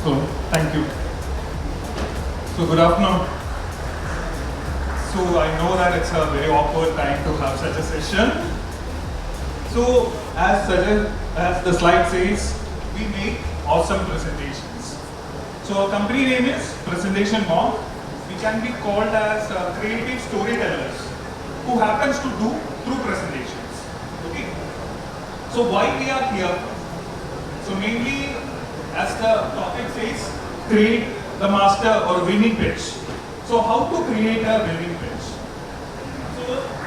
So, thank you. So, good afternoon. So, I know that it's a very awkward time to have such a session. So, as the slide says, we make awesome presentations. So, our company name is Presentation Monk. We can be called as creative storytellers who happens to do through presentations. Okay. So, why we are here? So, mainly, as the topic says, create the master or winning pitch. So, how to create a winning pitch? So,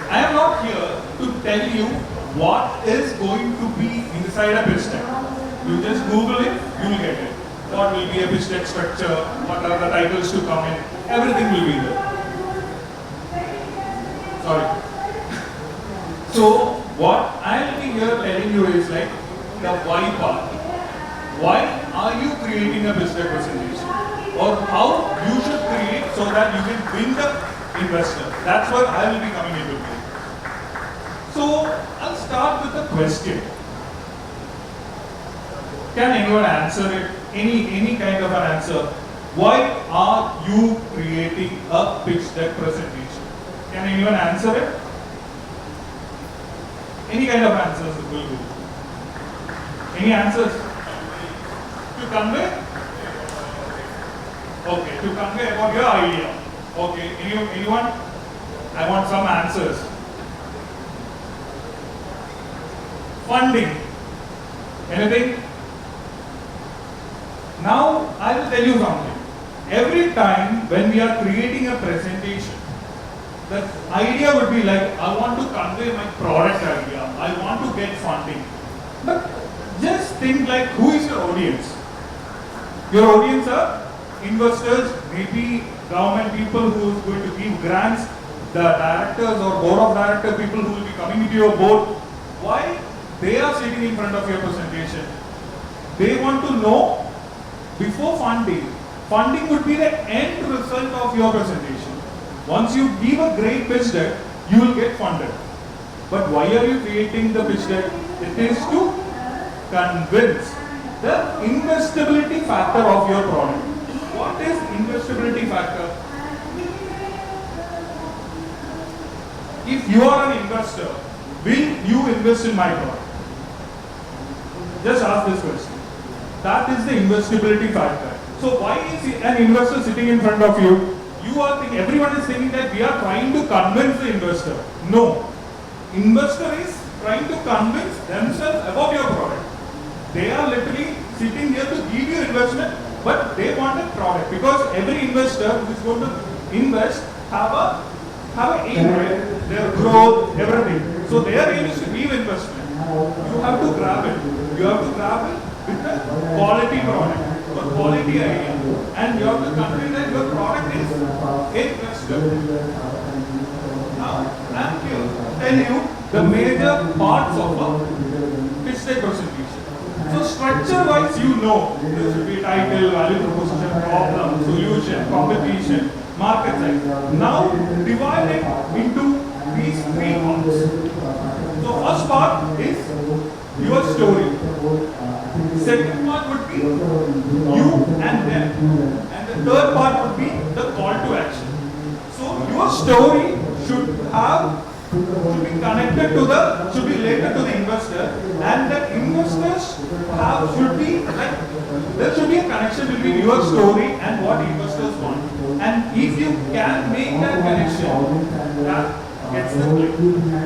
I am not here to tell you what is going to be inside a pitch deck. You just Google it, you will get it. What will be a pitch deck structure, what are the titles to come in, everything will be there. Sorry. So, what I will be here telling you is like the why part. Why are you creating a pitch deck presentation? Or how you should create so that you can win the investor. That's what I will be coming into play. So, I'll start with a question. Can anyone answer it? Any kind of an answer? Why are you creating a pitch deck presentation? Can anyone answer it? Any kind of answers will do. Any answers? To convey? Okay, to convey about your idea. Okay, anyone? I want some answers. Funding. Anything? Now, I will tell you something. Every time when we are creating a presentation, the idea would be like, I want to convey my product idea. I want to get funding. But just think like, who is your audience? Your audience are investors, maybe government people who is going to give grants, the directors or board of director people who will be coming into your board. Why they are sitting in front of your presentation? They want to know before funding. Funding would be the end result of your presentation. Once you give a great pitch deck, you will get funded. But why are you creating the pitch deck? It is to convince the investability factor of your product. What is investability factor? If you are an investor, will you invest in my product? Just ask this question. That is the investability factor. So why is an investor sitting in front of you? Everyone is thinking that we are trying to convince the investor. No. Investor is trying to convince themselves about your product. They are literally sitting here to give you investment, but they want a product, because every investor who is going to invest have a aim, right? Their growth, everything. So their aim is to give investment. You have to grab it. You have to grab it with a quality product or quality idea, and you have to convey that your product is investor. Now, I am here to tell you the major parts of a pitch deck presentation. So structure-wise, you know, there should be title, value proposition, problem, solution, competition, market size. Now, divide it into these three parts. So first part is your story. Second part would be you and them. And the third part would be the call to action. So your story should be connected to should be related to the investor, and the investors should be like, there should be a connection between your story and what investors want. And if you can make that connection, that gets the click.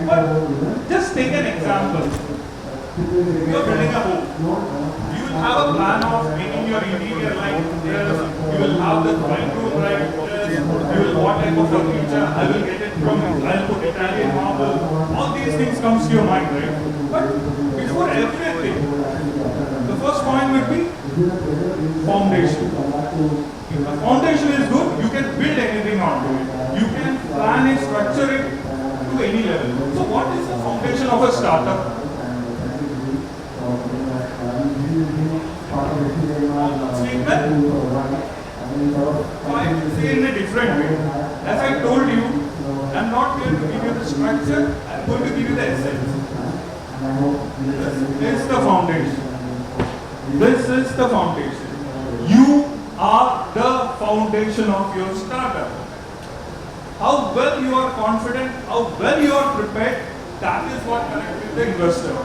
But just take an example. You are building a home. You will have a plan of making your interior like this. You will have the drawing room like this. You will what type of furniture. I will get it from. I will put Italian marble. All these things comes to your mind, right? But before everything, the first point would be foundation. If the foundation is good, you can build anything onto it. You can plan it, structure it to any level. So what is the foundation of a startup? Statement? I will say in a different way. As I told you, I am not going to give you the structure, I am going to give you the essence. This is the foundation. This is the foundation. You are the foundation of your startup. How well you are confident, how well you are prepared, that is what connects with the investor.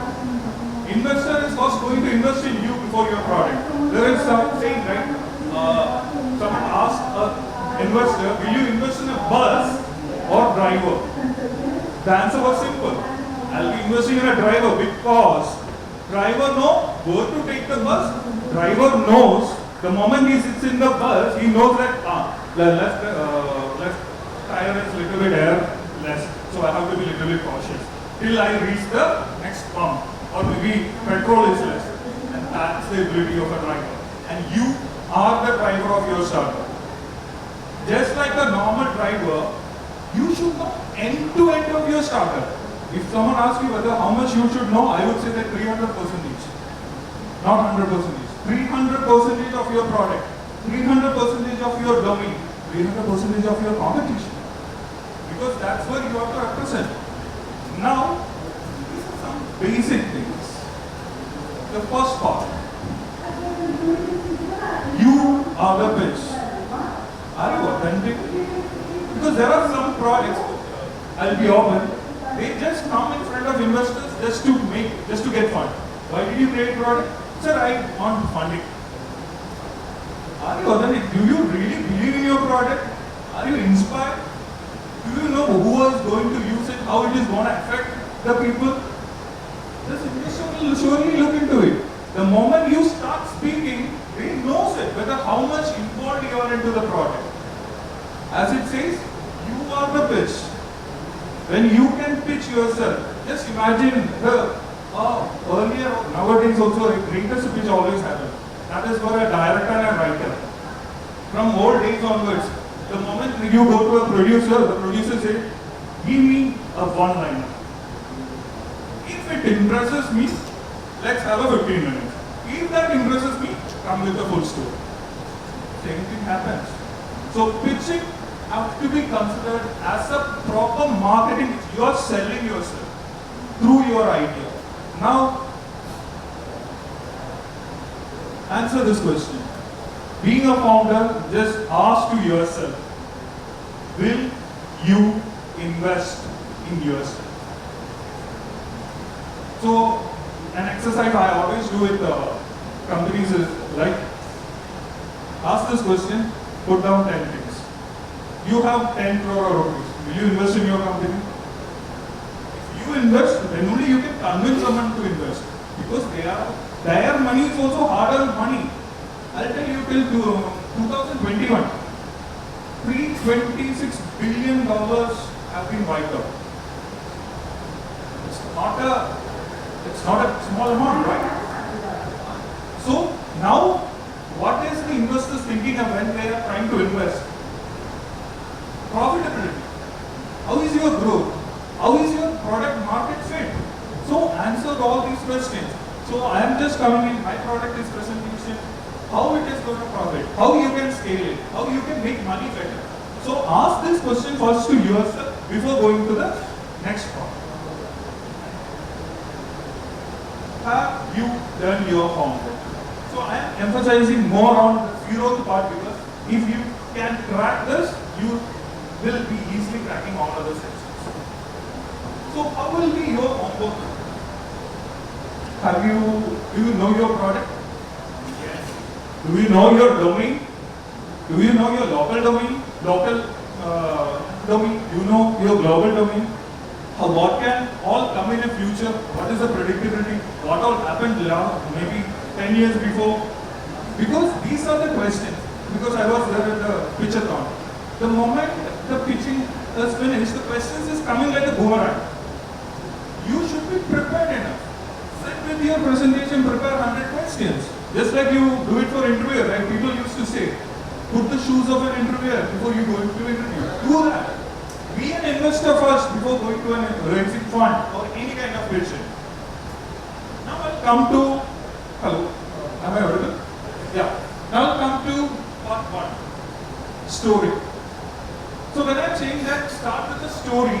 Investor is first going to invest in you before your product. There is some saying, right? Someone asked an investor, will you invest in a bus or driver? The answer was simple. I'll be investing in a driver because driver knows where to take the bus. Driver knows the moment he sits in the bus, he knows that the left tire is little bit air less, so I have to be little bit cautious till I reach the next pump, or maybe petrol is less, and that's the ability of a driver. And you are the driver of your startup. Just like a normal driver, you should know end to end of your startup. If someone asks you whether how much you should know, I would say that 300%, not 100%. 300% of your product, 300% of your domain, 300% of your competition. Because that's where you have to represent. Now, these are some basic things. The first part, you are the pitch. Are you authentic? Because there are some projects, I'll be open, they just come in front of investors just to get fund. Why did you create product? Sir, I want funding. Are you authentic? Do you really believe in your product? Are you inspired? Do you know who is going to use it, how it is going to affect the people? This investor will surely look into it. The moment you start speaking, he knows it, whether how much involved you are into the product. As it says, you are the pitch. When you can pitch yourself, just imagine earlier, nowadays also, a greatest pitch always happens. That is for a director and a writer. From old days onwards, the moment you go to a producer, the producer says, give me a one-liner. If it impresses me, let's have a 15 minutes. If that impresses me, come with the full story. Same thing happens. So pitching has to be considered as a proper marketing. You are selling yourself through your idea. Now, answer this question. Being a founder, just ask to yourself, will you invest in yourself? So, an exercise I always do with companies is like, ask this question, put down 10 things. You have 10 crore rupees. Will you invest in your company? If you invest, then only you can convince someone to invest. Because their money is also hard-earned money. I'll tell you till 2021, $326 billion have been wiped out. It's not a small amount, right? So now, what is the investors thinking of when they are trying to invest? Profitability. How is your growth? How is your product market fit? So answer all these questions. So I am just coming in, my product is presentation, how it is going to profit, how you can scale it, how you can make money better. So ask this question first to yourself before going to the next part. Have you done your homework? So I am emphasizing more on the zeroth part because if you can crack this, you will be easily cracking all other sections. So how will be your homework? Do you know your product? Yes. Do you know your domain? Do you know your local domain? Domain? Do you know your global domain? What can all come in the future? What is the predictability? What all happened maybe 10 years before? Because these are the questions. Because I was there at the pitchathon. The moment the pitching is finished, the questions is coming like a boomerang. You should be prepared enough. Sit with your presentation, prepare 100 questions. Just like you do it for interviewer, right? People used to say, put the shoes of an interviewer before you go into interview. Do that. Be an investor first before going to an raising fund or any kind of pitching. Now I'll come to, hello, am I audible? Yeah. Now I'll come to part 1, story. So when I'm saying that, start with a story,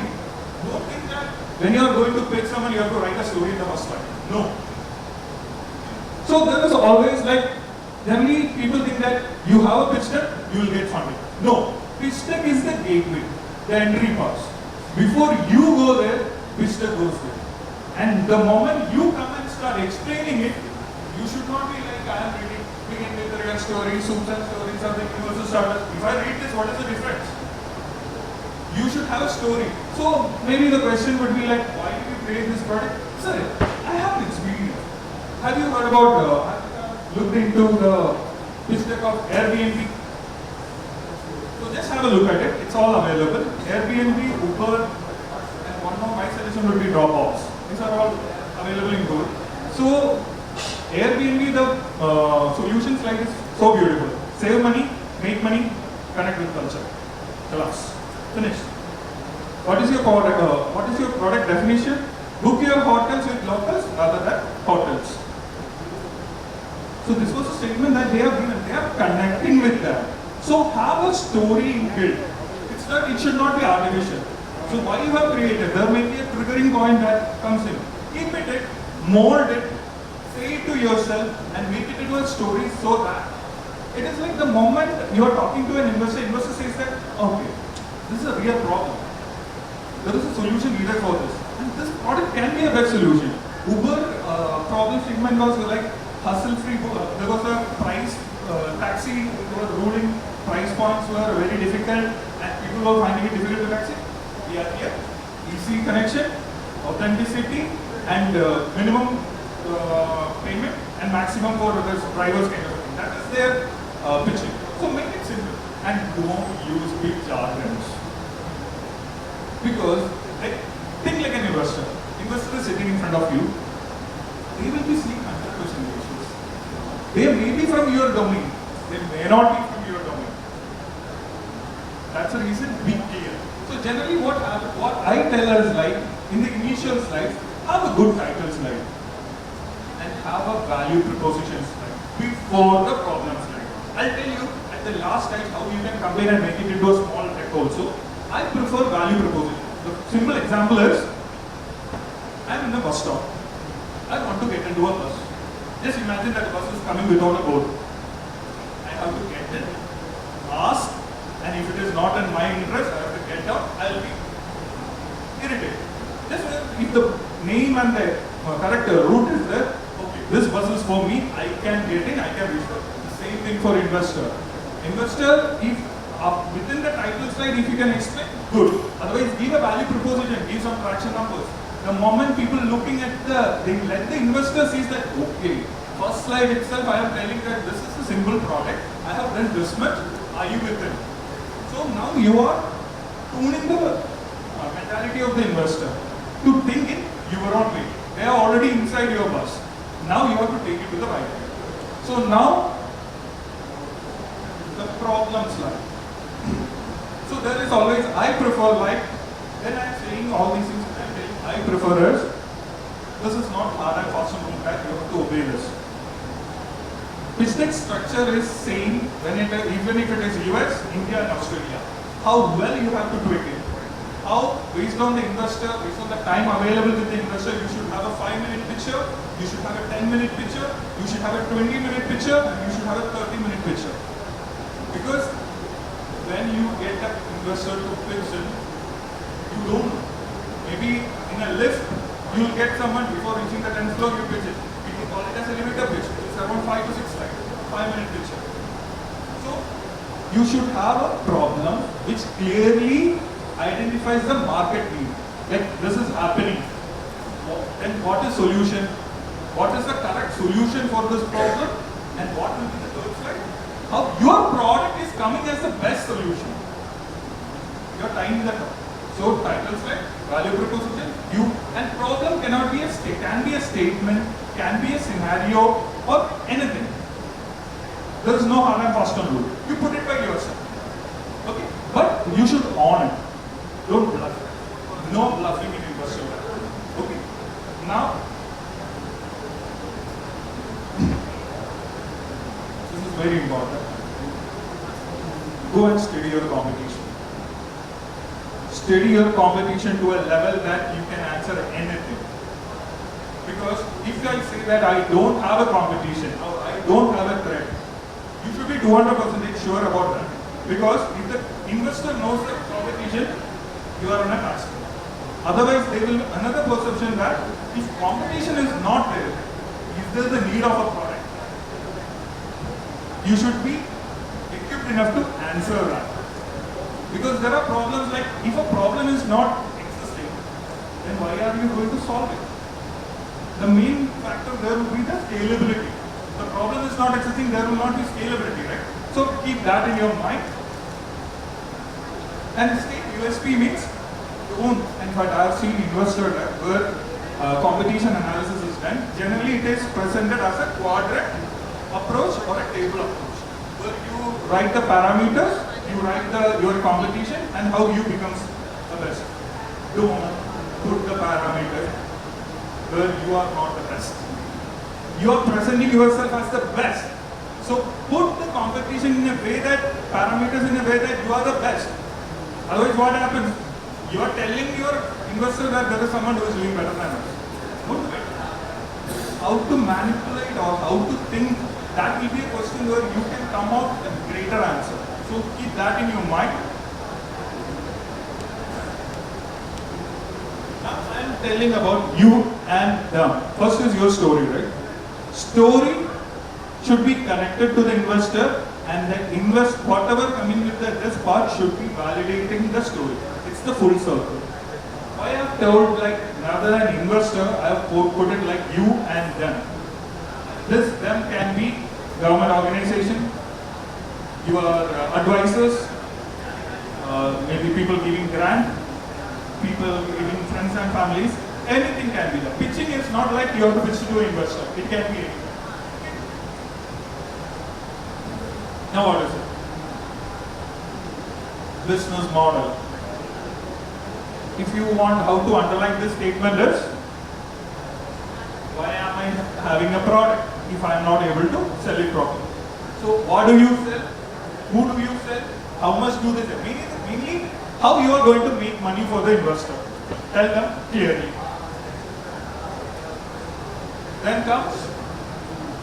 don't think that when you are going to pitch someone, you have to write a story in the first line. No. So there is always like, generally people think that you have a pitch deck, you will get funding. No, pitch deck is the gateway, the entry pass. Before you go there, pitch deck goes there. And the moment you come and start explaining it, you should not be like, I am reading big entrepreneurial stories, soups and stories of the universal startup. If I read this, what is the difference? You should have a story. So maybe the question would be like, why did you create this product? Sir, I have an experience. Have you heard about, looked into the pitch deck of Airbnb? So just have a look at it. It's all available. Airbnb, Uber, and one more my suggestion would be Dropbox. These are all available in Google. So Airbnb, the solution slide is so beautiful. Save money, make money, connect with culture. Class. Finished. What is your product definition? Book your hotels with locals rather than hotels. So this was a statement that they have given. They are connecting with them. So have a story inbuilt. It should not be artificial. So why you have created? There may be a triggering point that comes in. Keep it, mold it, say it to yourself, and make it into a story so that it is like the moment you are talking to an investor says that, okay, this is a real problem. There is a solution needed for this. And this product can be a best solution. Uber problem statement was like hustle-free. There was a price, taxi were ruling, price points were very difficult and people were finding it difficult to taxi. We are here. Easy connection, authenticity and minimum payment and maximum for the drivers kind of thing. That is their pitching. So make it simple and don't use big jargons. Because think like an investor. Investor is sitting in front of you. They will be seeing 100% ratios. They may be from your domain. They may not be from your domain. That's the reason. Be clear. So generally, what I tell us, like in the initial slides, have a good title slide and have a value proposition slide before the problem slide. I'll tell you at the last slide how you can combine and make it into a small deck also. I prefer value proposition. The simple example is, I'm in a bus stop. I want to get into a bus. Just imagine that the bus is coming without a board. I have to get in, ask, and if it is not in my interest, I have to get out. I'll be irritated. Just if the name and the correct route is there, okay, this bus is for me, I can get in, I can reach out. The same thing for investor. Investor, if within the title slide, if you can explain, good. Otherwise, give a value proposition, give some traction numbers. The moment people looking at they let the investor see that, okay, first slide itself, I am telling that this is a simple product. I have done this much. Are you with it? So now you are tuning the mentality of the investor to think in your own way. They are already inside your bus. Now you have to take it to the right way. So now, the problem slide. So there is always, I prefer like, when I am saying all these things, I prefer is, this is not hard and fast and compact, you have to obey this. Pitch deck structure is same even if it is US, India and Australia. How well you have to tweak it. How, based on the investor, based on the time available with the investor, you should have a 5-minute picture, you should have a 10-minute picture, you should have a 20-minute picture, and you should have a 30-minute picture. Because when you get an investor to pitch in, you don't know. Maybe in a lift, you will get someone before reaching the 10th floor, you pitch it. People call it as elevator pitch. It's around 5 to 6 slides, 5-minute picture. So, you should have a problem which clearly identifies the market need. Like, this is happening. Then what is solution? What is the correct solution for this problem? And what will be the third slide? How your product is coming as the best solution. You are tying that up. So title slide, value proposition, and problem cannot be can be a statement, can be a scenario, or anything. There is no hard and fast rule. You put it by yourself. Okay? But you should own it. Don't bluff. No bluffing in investor. Okay. Now, this is very important. Go and study your competition. Study your competition to a level that you can answer anything. Because if I say that I don't have a competition or I don't have a threat, you should be 200% sure about that. Because if the investor knows the competition, you are on a task. Otherwise, there will be another perception that if competition is not there, if there is a need of a product, you should be equipped enough to answer that. Because there are problems like, if a problem is not existing, then why are you going to solve it? The main factor there will be the scalability. The problem is not existing, there will not be scalability, right? So keep that in your mind. And state USP means don't. In fact, I have seen investor where competition analysis is done. Generally, it is presented as a quadrant approach or a table approach, where you write the parameters, you write your competition, and how you become the best. Don't put the parameters where you are not the best. You are presenting yourself as the best. So put the competition in a way that, parameters in a way that you are the best. Otherwise what happens? You are telling your investor that there is someone who is doing better than us. Don't do it. How to manipulate or how to think, that will be a question where you can come out with a greater answer. So keep that in your mind. Now I am telling about you and them. First is your story, right? Story should be connected to the investor, and the whatever coming with this part should be validating the story. It's the full circle. Why I have told like rather than investor, I have put it like you and them. This them can be government organization, your advisors, maybe people giving grant, people giving friends and families. Anything can be there. Pitching is not like you have to pitch to an investor. It can be anything. Now what is it? Business model. If you want how to underline this statement is, why am I having a product if I am not able to sell it properly? So what do you sell? Who do you sell? How much do they sell? Mainly how you are going to make money for the investor. Tell them clearly. Then comes,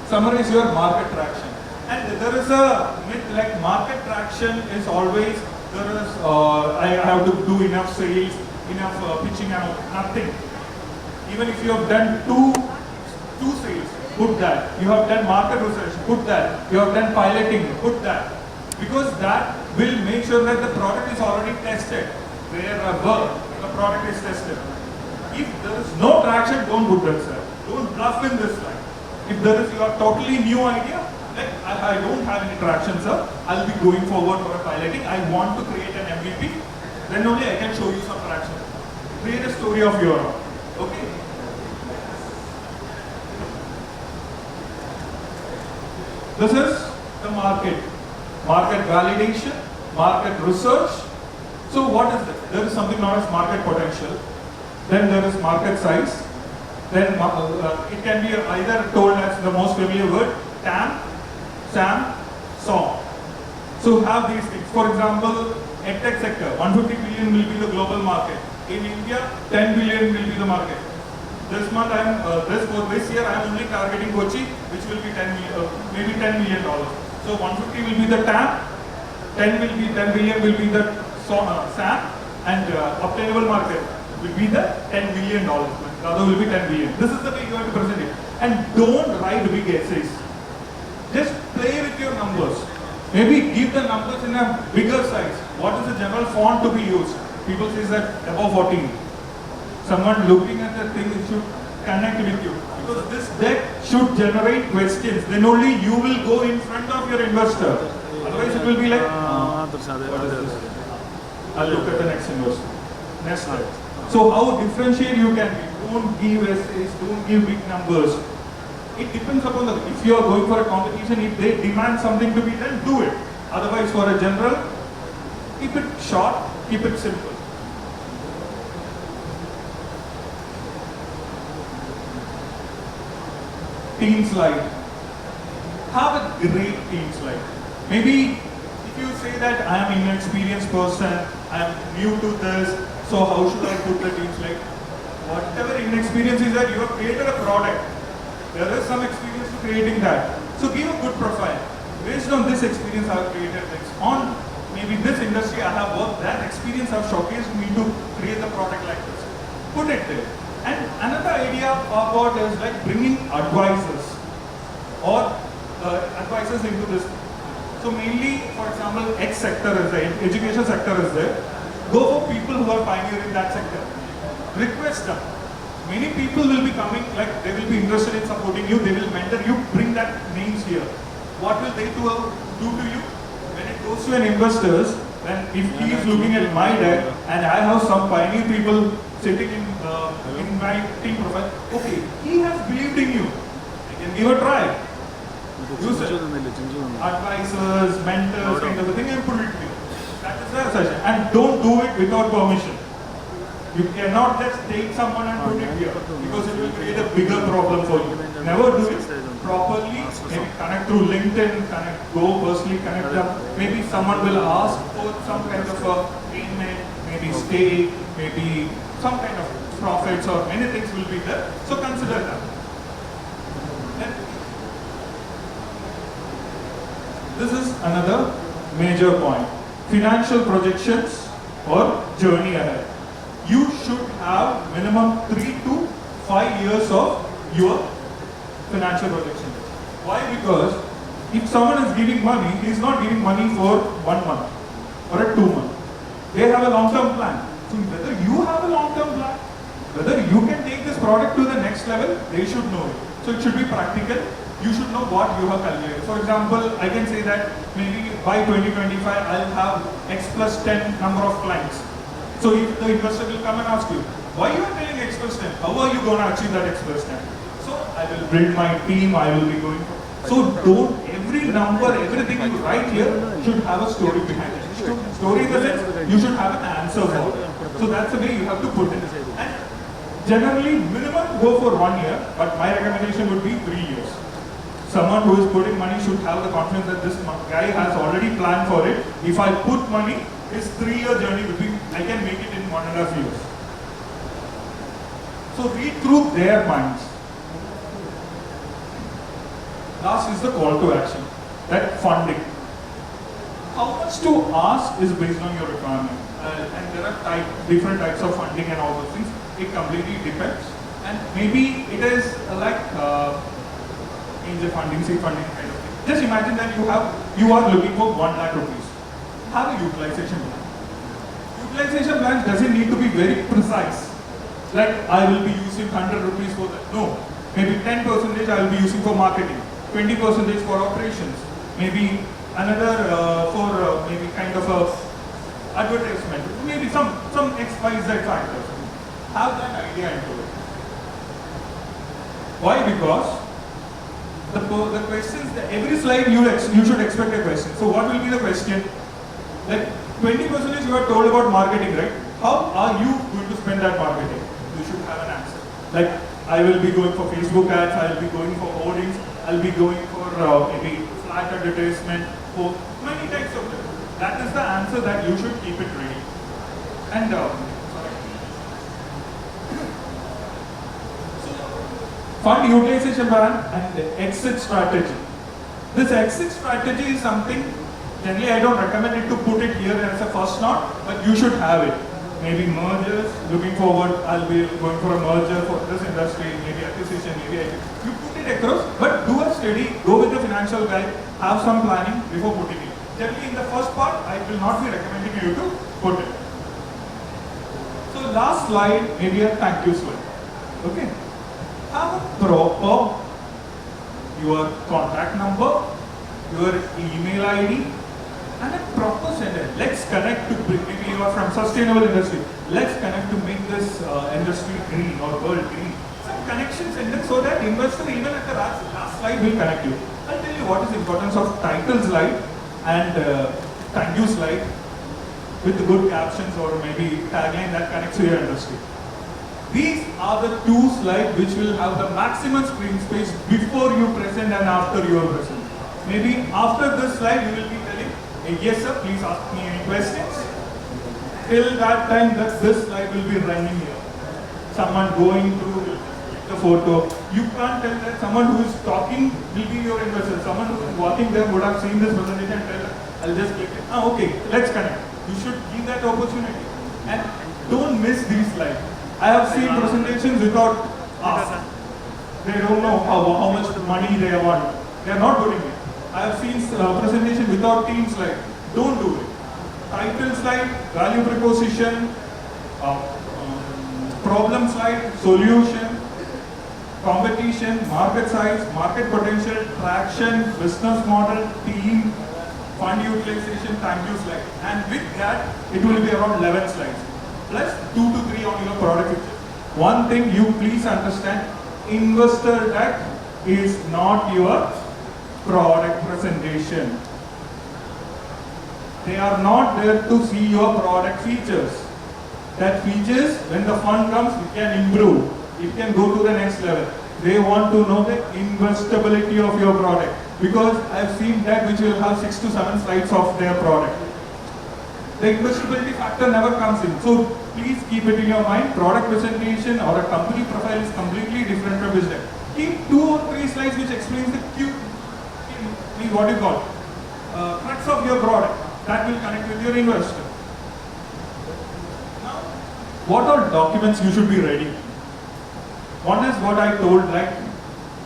summarize your market traction. And there is a myth like market traction is always, there is, I have to do enough sales, enough pitching and nothing. Even if you have done two sales, put that. You have done market research, put that. You have done piloting, put that. Because that will make sure that the product is already tested. Wherever the product is tested. If there is no traction, don't put that, sir. Don't bluff in this line. If there is your totally new idea, like I don't have any traction, sir, I'll be going forward for a piloting. I want to create an MVP. Then only I can show you some traction. Create a story of your own. Okay? This is the market. Market validation, market research. So what is it? There is something known as market potential. Then there is market size. Then it can be either told as the most familiar word, TAM, SAM, SOM. So have these things. For example, EdTech sector, 150 billion will be the global market. In India, 10 billion will be the market. This month, this year, I am only targeting Kochi, which will be maybe $10 million. So 150 will be the TAM, 10 billion will be the SAM, and obtainable market will be the $10 million. The other will be 10 billion. This is the way you have to present it. And don't write big essays. Just play with your numbers. Maybe give the numbers in a bigger size. What is the general font to be used? People say that above 14. Someone looking at the thing should connect with you. Because this deck should generate questions. Then only you will go in front of your investor. Otherwise it will be like, what is this? I'll look at the next investor. Next slide. So how differentiate you can be. Don't give essays, don't give big numbers. It depends upon if you are going for a competition, if they demand something to be done, do it. Otherwise for a general, keep it short, keep it simple. Team slide. Have a great team slide. Maybe if you say that I am an inexperienced person, I am new to this, so how should I put the team slide? whatever inexperience is that you have created a product. There is some experience to creating that. So give a good profile. Based on this experience I have created this. On maybe this industry I have worked, that experience have showcased me to create the product like this. Put it there. And another idea about is like bringing advisors or advisors into this. So mainly, for example, X sector is there, education sector is there. Go for people who are pioneering that sector. Request them. Many people will be coming, like they will be interested in supporting you, they will mentor you, bring that names here. What will they do to you? When it goes to an investors, then if he is looking at my deck and I have some pioneer people sitting in my team profile, okay, he has believed in you. I can give a try. Use it. Advisors, mentors, kind of a thing, and put it here. That is their session. And don't do it without permission. You cannot just take someone and put it here because it will create a bigger problem for you. Never do it properly. Maybe connect through LinkedIn, go personally connect them. Maybe someone will ask for some kind of a payment, maybe stake, maybe some kind of profits or many things will be there. So consider that. Then, this is another major point. Financial projections or journey ahead. You should have minimum 3 to 5 years of your financial projection. Why? Because if someone is giving money, he is not giving money for 1 month or a 2 month. They have a long-term plan. So whether you have a long-term plan, whether you can take this product to the next level, they should know it. So it should be practical. You should know what you have calculated. For example, I can say that maybe by 2025, I'll have X plus 10 number of clients. So if the investor will come and ask you, why you are telling X plus 10? How are you going to achieve that X plus 10? So I will build my team, I will be going. So don't, every number, everything you write here should have a story behind it. Story in the sense, you should have an answer for it. So that's the way you have to put it. And generally, minimum go for 1 year, but my recommendation would be 3 years. Someone who is putting money should have the confidence that this guy has already planned for it. If I put money, his 3-year journey will be, I can make it in 1.5 years. So read through their minds. Last is the call to action, that funding. How much to ask is based on your requirement. And there are different types of funding and all those things. It completely depends. And maybe it is like angel funding, seed funding kind of thing. Just imagine that you are looking for 1 lakh rupees. Have a utilization plan. Utilization plan doesn't need to be very precise. Like I will be using 100 rupees for that. No. Maybe 10% I will be using for marketing, 20% for operations, maybe another for maybe kind of a advertisement, maybe some XYZ factors. Have that idea into it. Why? Because the questions, every slide you should expect a question. So what will be the question? Like 20% you are told about marketing, right? How are you going to spend that marketing? You should have an answer. Like I will be going for Facebook ads, I will be going for hoardings, I will be going for maybe flat advertisement, for many types of them. That is the answer that you should keep it ready. And fund utilization plan and exit strategy. This exit strategy is something, generally I don't recommend it to put it here as a first note, but you should have it. Maybe mergers, looking forward, I'll be going for a merger for this industry, maybe acquisition, maybe you put it across, but do a study, go with the financial guide, have some planning before putting it. Generally in the first part, I will not be recommending you to put it. So last slide, maybe a thank you slide. Okay. Have a proper, your contact number, your email ID, and a proper sender. Let's connect to, maybe you are from sustainable industry. Let's connect to make this industry green or world green. Some connections and so that investor even at the last slide will connect you. I'll tell you what is the importance of title slide and thank you slide with good captions or maybe tagline that connects to your industry. These are the 2 slides which will have the maximum screen space before you present and after your present. Maybe after this slide you will be telling, hey, yes sir, please ask me any questions. Till that time this slide will be running here. someone going to the photo. You can't tell that someone who is talking will be your investor. Someone who is walking there would have seen this presentation and tell, I'll just click it. Okay, let's connect. You should give that opportunity. And don't miss these slides. I have seen presentations without ask. They don't know how much money they want. They are not doing it. I have seen presentation without team slide. Don't do it. Title slide, value proposition, problem slide, solution, competition, market size, market potential, traction, business model, team, fund utilization, thank you slide. And with that, it will be around 11 slides. Plus 2 to 3 on your product picture. One thing you please understand, investor deck is not your product presentation. They are not there to see your product features. That features, when the fund comes, it can improve. It can go to the next level. They want to know the investability of your product. Because I've seen that which will have 6 to 7 slides of their product. The investability factor never comes in. So please keep it in your mind. Product presentation or a company profile is completely different from business. Keep 2 or 3 slides which explains the what you call crux of your product. That will connect with your investor. Now, what are documents you should be ready? One is what I told, like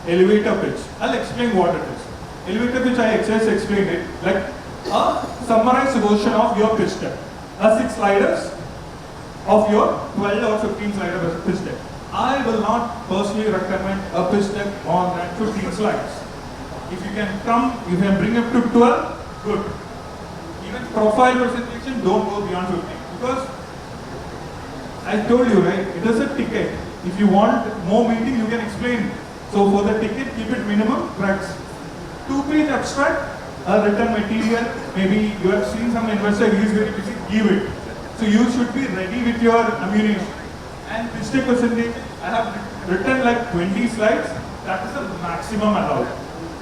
elevator pitch. I'll explain what it is. Elevator pitch, I just explained it, like a summarized version of your pitch deck. A 6 sliders of your 12 or 15 slider pitch deck. I will not personally recommend a pitch deck more than 15 slides. If you can come, you can bring up to 12, good. Even profile presentation, don't go beyond 15. Because I told you, right, it is a ticket. If you want more meeting, you can explain. So for the ticket, keep it minimum, cracks. 2-page abstract, a written material, maybe you have seen some investor, he is very busy, give it. So you should be ready with your ammunition. And pitch deck presentation, I have written like 20 slides, that is the maximum allowed.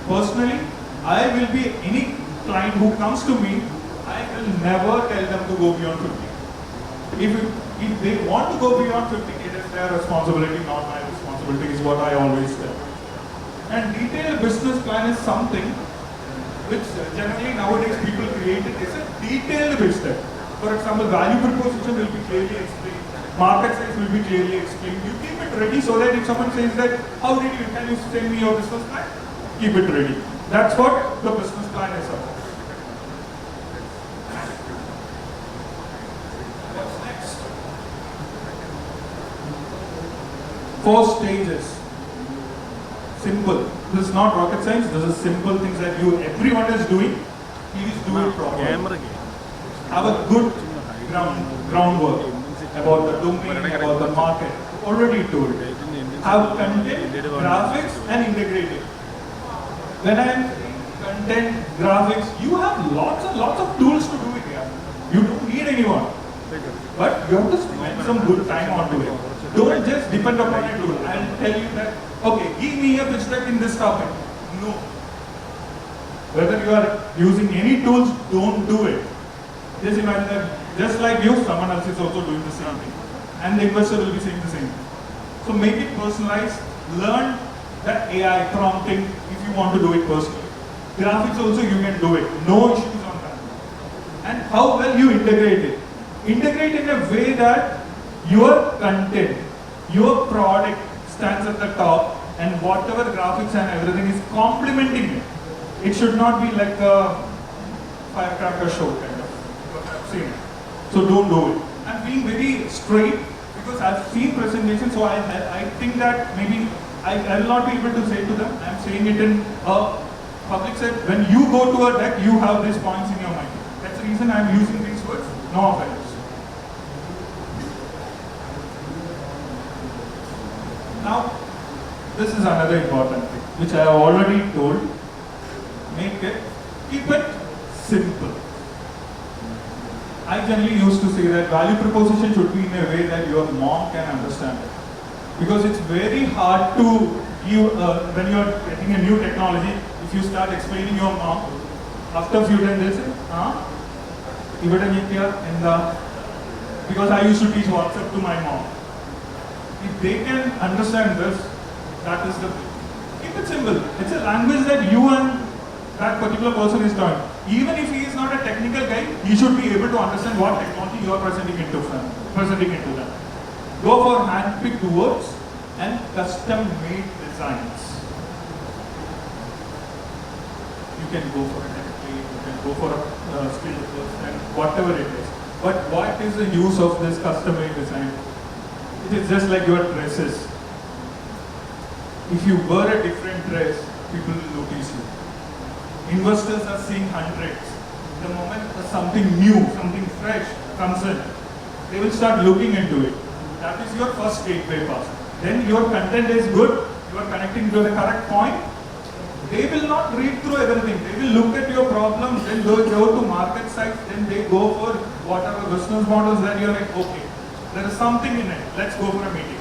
Personally, I will be, any client who comes to me, I will never tell them to go beyond 50. If they want to go beyond 50, it is their responsibility, not my responsibility, is what I always tell. And detailed business plan is something which generally nowadays people create it. It's a detailed pitch deck. For example, value proposition will be clearly explained. Market size will be clearly explained. You keep it ready so that if someone says that, how did you, can you send me your business plan? Keep it ready. That's what the business plan is about. What's next? 4 stages. Simple. This is not rocket science. This is simple things that everyone is doing. Please do it properly. Have a good groundwork about the domain, about the market. Already told. Have content, graphics, and integrate it. When I am saying content, graphics, you have lots and lots of tools to do it here. You don't need anyone. But you have to spend some good time onto it. Don't just depend upon a tool. I'll tell you that, okay, give me a pitch deck in this topic. No. Whether you are using any tools, don't do it. Just imagine that, just like you, someone else is also doing the same thing. And the investor will be saying the same thing. So make it personalized. Learn that AI prompting if you want to do it personally. Graphics also you can do it. No issues on that. And how well you integrate it. Integrate in a way that your content, your product stands at the top and whatever graphics and everything is complementing it. It should not be like a firecracker show kind of. I've seen it. So don't do it. I'm being very straight because I've seen presentations, so I think that maybe I will not be able to say to them. I'm saying it in a public set. When you go to a deck, you have these points in your mind. That's the reason I'm using these words. No offense. Now, this is another important thing, which I have already told. Keep it simple. I generally used to say that value proposition should be in a way that your mom can understand it. Because it's very hard to give, when you're getting a new technology, if you start explaining your mom, after a few times they'll say, because I used to teach WhatsApp to my mom. If they can understand this, that is the thing. Keep it simple. It's a language that you and that particular person is talking. Even if he is not a technical guy, he should be able to understand what technology you are presenting into them. Go for hand-picked words and custom-made designs. You can go for a template, you can go for a skill person, whatever it is. But what is the use of this custom-made design? It is just like your dresses. If you wear a different dress, people will notice you. Investors are seeing hundreds. The moment something new, something fresh comes in, they will start looking into it. That is your first gateway pass. Then your content is good, you are connecting to the correct point. They will not read through everything. They will look at your problem, then go to market sites, then they go for whatever business models that you are like, okay, there is something in it, let's go for a meeting.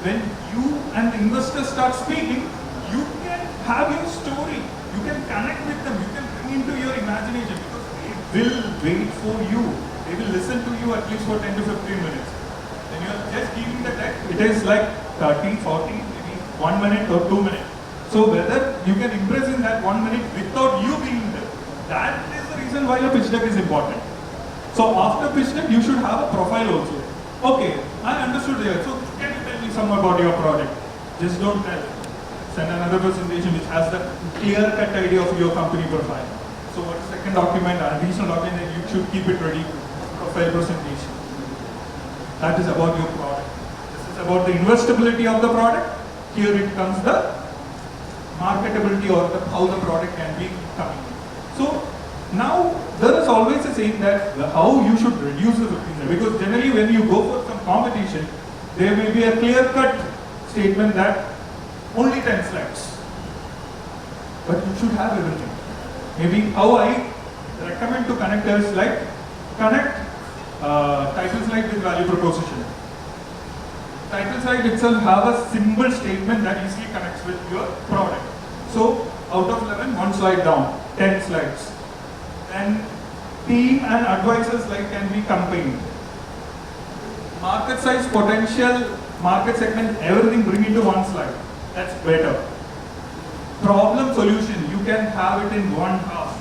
When you and the investors start speaking, you can have your story, you can connect with them, you can bring into your imagination because they will wait for you. They will listen to you at least for 10 to 15 minutes. Then you are just giving the text, it is like 30, 40, maybe 1 minute or 2 minutes. So whether you can impress in that 1 minute without you being there, that is the reason why your pitch deck is important. So after pitch deck, you should have a profile also. Okay, I understood there. So can you tell me some about your product? Just don't tell. Send another presentation which has the clear-cut idea of your company profile. So what is the second document, an additional document, you should keep it ready. Profile presentation. That is about your product. This is about the investability of the product. Here it comes the marketability or how the product can be coming in. So now there is always a saying that how you should reduce the 15 because generally when you go for some competition, there may be a clear-cut statement that only 10 slides. But you should have everything. Maybe how I recommend to connectors like connect title slide with value proposition. Title slide itself have a simple statement that easily connects with your product. So out of 11, 1 slide down, 10 slides. Then team and advisors like can be combined. Market size, potential, market segment, everything bring into 1 slide. That's better. Problem solution, you can have it in 1 half.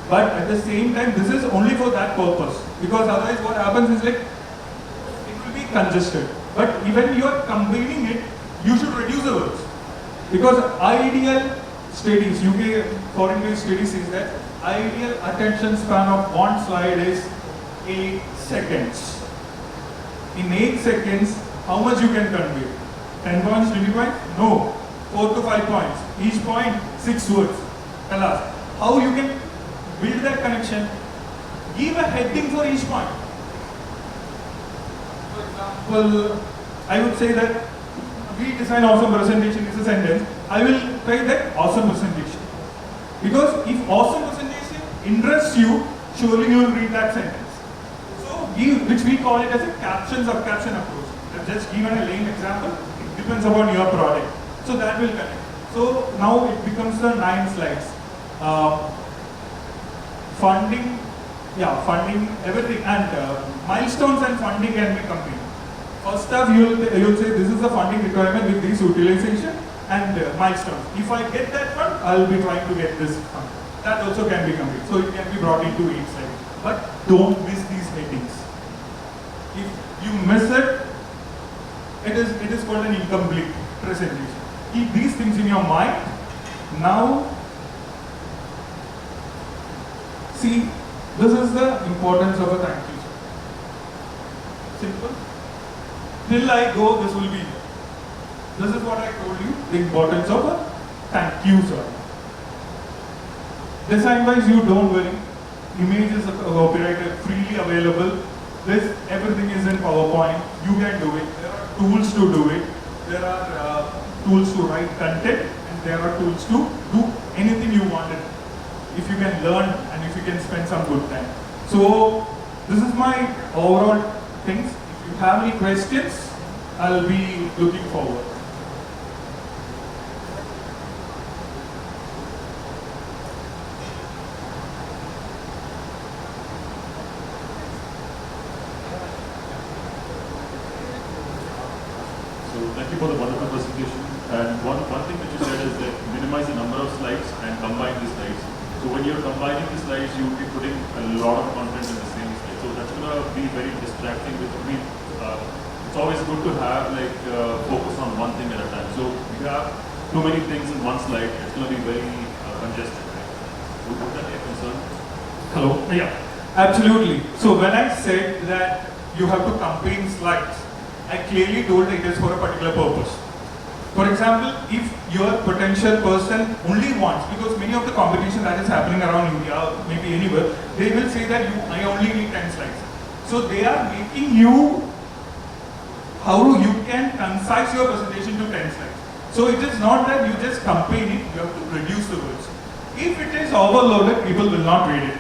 But at the same time, this is only for that purpose. Because otherwise what happens is like, it will be congested. But when you are combining it, you should reduce the words. Because ideal studies, UK foreign based studies says that ideal attention span of 1 slide is 8 seconds. In 8 seconds, how much you can convey? 10 points, 20 points? No. 4 to 5 points. Each point, 6 words. Tell us how you can build that connection. Give a heading for each point. For example, I would say that we design awesome presentation is a sentence. I will try that awesome presentation. Because if awesome presentation interests you, surely you will read that sentence. So, which we call it as a caption subcaption approach. I've just given a lame example. It depends upon your product. So that will connect. So now it becomes the 9 slides. Funding, everything, and milestones and funding can be combined. First up, you'll say this is the funding requirement with this utilization and milestones. If I get that fund, I'll be trying to get this fund. That also can be combined. So it can be brought into each slide. But don't miss these headings. If you miss it, it is called an incomplete presentation. Keep these things in your mind. Now, see, this is the importance of a thank you. Simple. Till I go, this will be here. This is what I told you, the importance of a thank you, sir. Design wise, you don't worry. Images are copyrighted, freely available. Everything is in PowerPoint. You can do it. There are tools to do it. There are tools to write content, and there are tools to do anything you wanted. If you can learn and if you can spend some good time. So this is my overall things. If you have any questions, I'll be looking forward. So thank you for the wonderful presentation. And one thing that you said is that minimize the number of slides and combine the slides. So when you're combining the slides, you will be putting a lot of content in the same slide. So that's going to be very distracting. It's always good to have focus on one thing at a time. So if you have too many things in one slide, it's going to be very congested. Right? Would that be a concern? Hello? Yeah, absolutely. So when I said that you have to combine slides, I clearly told it is for a particular purpose. For example, if your potential person only wants, because many of the competition that is happening around India, maybe anywhere, they will say that I only need 10 slides. So they are making you, you can concise your presentation to 10 slides. So it is not that you just combine it, you have to reduce the words. If it is overloaded, people will not read it.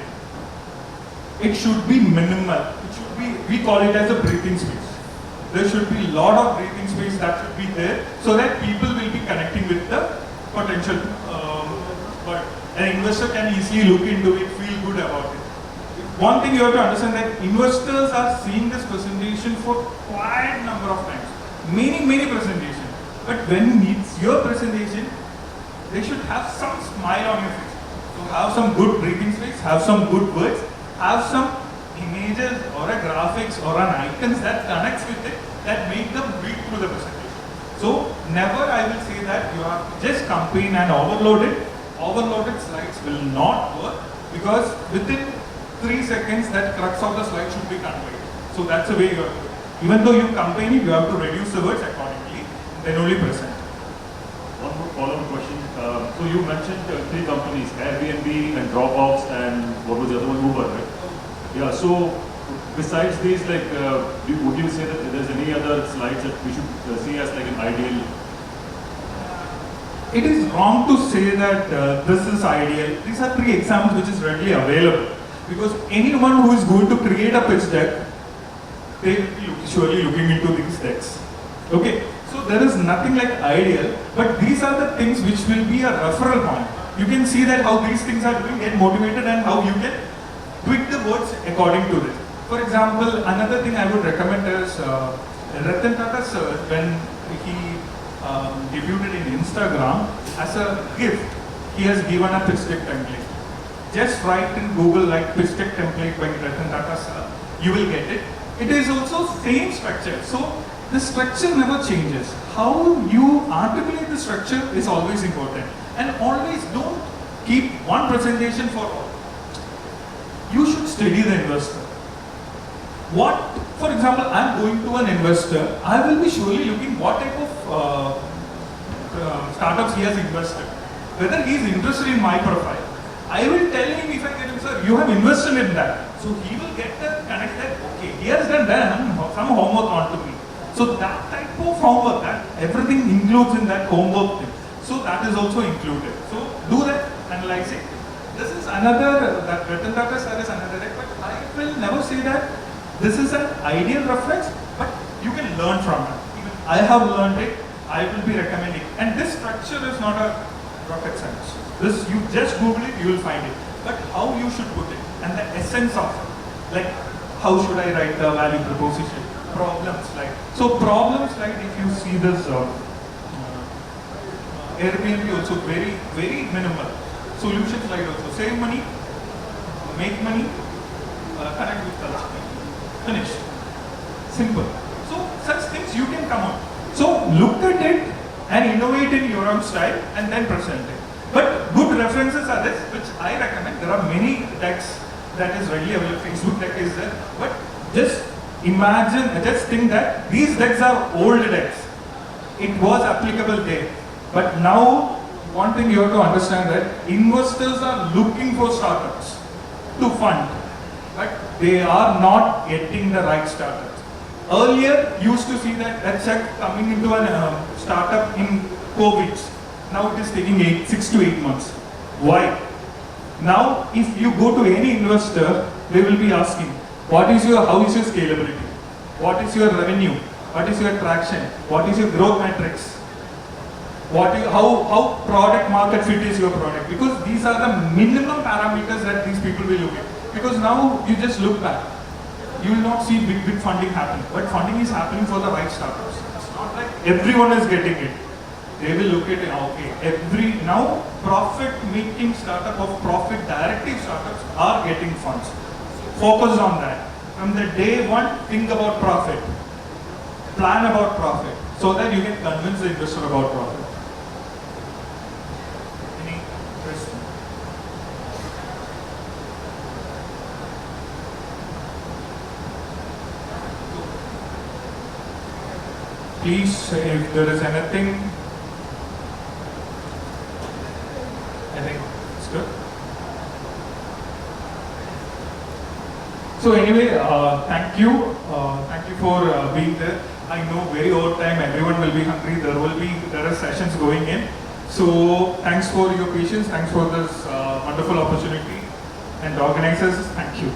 It should be minimal. It should be, we call it as a breathing space. There should be a lot of breathing space that should be there so that people will be connecting with the potential. But an investor can easily look into it, feel good about it. One thing you have to understand that investors are seeing this presentation for quite a number of times. Many presentations. But when it's your presentation, they should have some smile on your face. So have some good breathing space, have some good words, have some images or a graphics or an icons that connects with it, that make them read through the presentation. So never I will say that you have just combine and overload it. Overloaded slides will not work because within 3 seconds that crux of the slide should be conveyed. So that's the way you have to do it. Even though you combine it, you have to reduce the words accordingly, then only present. One more follow-up question. So you mentioned 3 companies, Airbnb and Dropbox and what was the other one, Uber, right? Yeah, so besides these, would you say that there's any other slides that we should see as like an ideal? It is wrong to say that this is ideal. These are 3 examples which is readily available. Because anyone who is going to create a pitch deck, they will be surely looking into these decks. Okay, so there is nothing like ideal, but these are the things which will be a referral point. You can see that how these things are doing, get motivated, and how you can tweak the words according to this. For example, another thing I would recommend is Ratan Tata sir, when he debuted in Instagram, as a gift, he has given a pitch deck template. Just write in Google like pitch deck template by Ratan Tata sir, you will get it. It is also same structure. So the structure never changes. How you articulate the structure is always important. And always don't keep one presentation for all. You should study the investor. For example, I am going to an investor, I will be surely looking what type of startups he has invested. Whether he is interested in my profile. I will tell him if I get him, sir, you have invested in that. So he will get the connect that, okay, he has done some homework onto me. So that type of homework, that everything includes in that homework thing. So that is also included. So do that, analyze it. This is another, that Ratan Tata sir is another deck, but I will never say that this is an ideal reference, but you can learn from it. Even I have learned it, I will be recommending. And this structure is not a rocket science. This, you just Google it, you will find it. But how you should put it, and the essence of it. Like, how should I write the value proposition? Problem slide. So problem slide, if you see this Airbnb also very minimal. Solution slide also. Save money, make money, connect with culture. Finished. Simple. So such things you can come up. So look at it and innovate in your own style and then present it. But good references are this, which I recommend. There are many decks that is readily available. Facebook deck is there. But just imagine, just think that these decks are old decks. It was applicable there. But now, one thing you have to understand that investors are looking for startups to fund. But they are not getting the right startups. Earlier, you used to see that a check coming into a startup in 4 weeks. Now it is taking 6 to 8 months. Why? Now, if you go to any investor, they will be asking, how is your scalability? What is your revenue? What is your traction? What is your growth metrics? How product market fit is your product? Because these are the minimum parameters that these people will look at. Because now you just look back, you will not see big funding happening. But funding is happening for the right startups. It's not like Everyone is getting it. They will look at it, okay, now profit-making startup of profit-directive startups are getting funds. Focus on that. From the day one, think about profit. Plan about profit, so that you can convince the investor about profit. Any question? Please, if there is anything, I think it's good. So anyway, thank you for being there. I know very over time everyone will be hungry. There are sessions going in. So thanks for your patience. Thanks for this wonderful opportunity. And organizers, thank you.